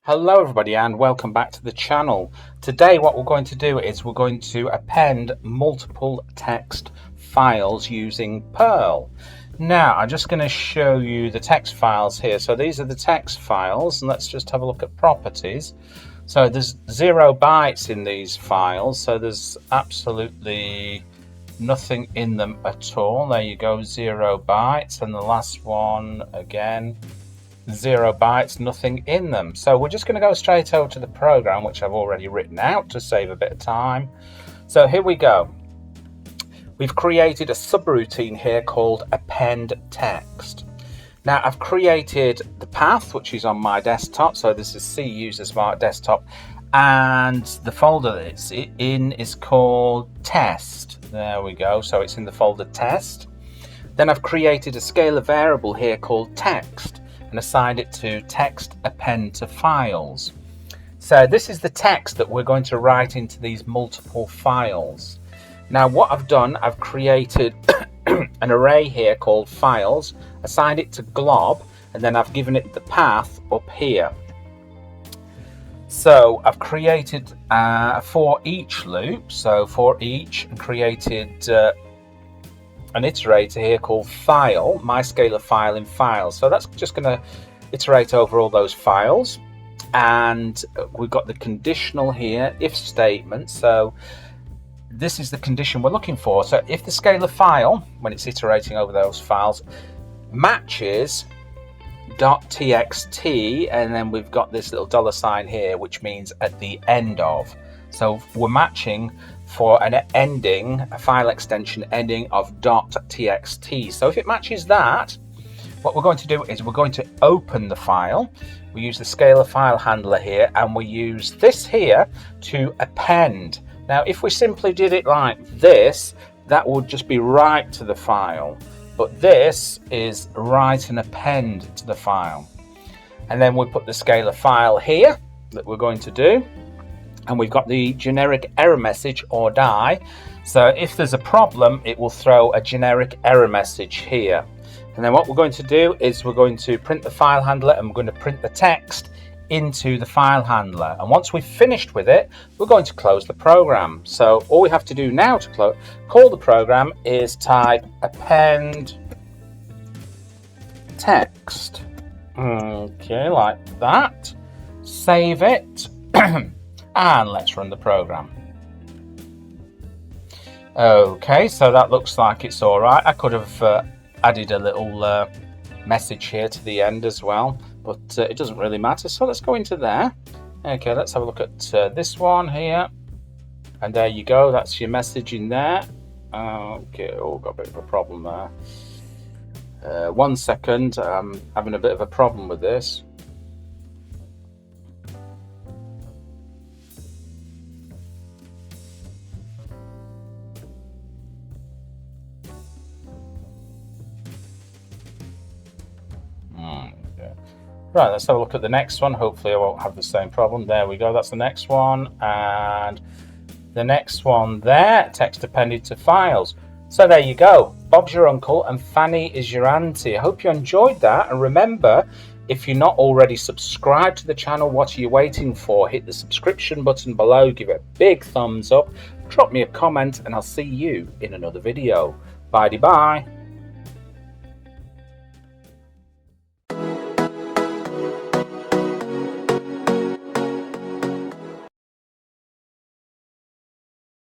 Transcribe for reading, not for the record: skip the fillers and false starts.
Hello everybody and welcome back to the channel. Today what we're going to do is we're going to append multiple text files using Perl. Now I'm just going to show you the text files here. So these are the text files, and let's just have a look at properties. So there's 0 bytes in these files, so there's absolutely nothing in them at all. There you go, 0 bytes, and the last one again, 0 bytes, nothing in them. So we're just going to go straight over to the program, which I've already written out to save a bit of time. So here we go. We've created a subroutine here called append text. Now I've created the path, which is on my desktop. So this is C User Smart Desktop, and the folder that it's in is called test. There we go. So it's in the folder test. Then I've created a scalar variable here called text and assigned it to text append to files. So this is the text that we're going to write into these multiple files. Now what I've done, I've created an array here called files, assigned it to glob, and then I've given it the path up here. So I've created a for each loop, so for each, and created an iterator here called file, my scalar file in files. So that's just going to iterate over all those files. And we've got the conditional here, if statement. So this is the condition we're looking for. So if the scalar file, when it's iterating over those files, matches .txt, and then we've got this little $sign here, which means at the end of. So we're matching for an ending, a file extension ending of .txt. So if it matches that, what we're going to do is we're going to open the file. We use the scalar file handler here, and we use this here to append. Now if we simply did it like this, that would just be write to the file, but this is write and append to the file. And then we put the scalar file here that we're going to do, and we've got the generic error message or die. So if there's a problem, it will throw a generic error message here. And then what we're going to do is we're going to print the file handler, and we're going to print the text into the file handler. And once we've finished with it, we're going to close the program. So all we have to do now to call the program is type append text. Okay, like that. Save it. And let's run the program. Okay, so that looks like it's all right. I could have added a little message here to the end as well, but it doesn't really matter. So let's go into there. Okay, let's have a look at this one here. And there you go. That's your message in there. Okay, oh, got a bit of a problem there. 1 second. I'm having a bit of a problem with this. Right, let's have a look at the next one. Hopefully I won't have the same problem. There we go, that's the next one. And the next one there, text appended to files. So there you go. Bob's your uncle and Fanny is your auntie. I hope you enjoyed that. And remember, if you're not already subscribed to the channel, what are you waiting for? Hit the subscription button below, give it a big thumbs up, drop me a comment, and I'll see you in another video. Bye-bye.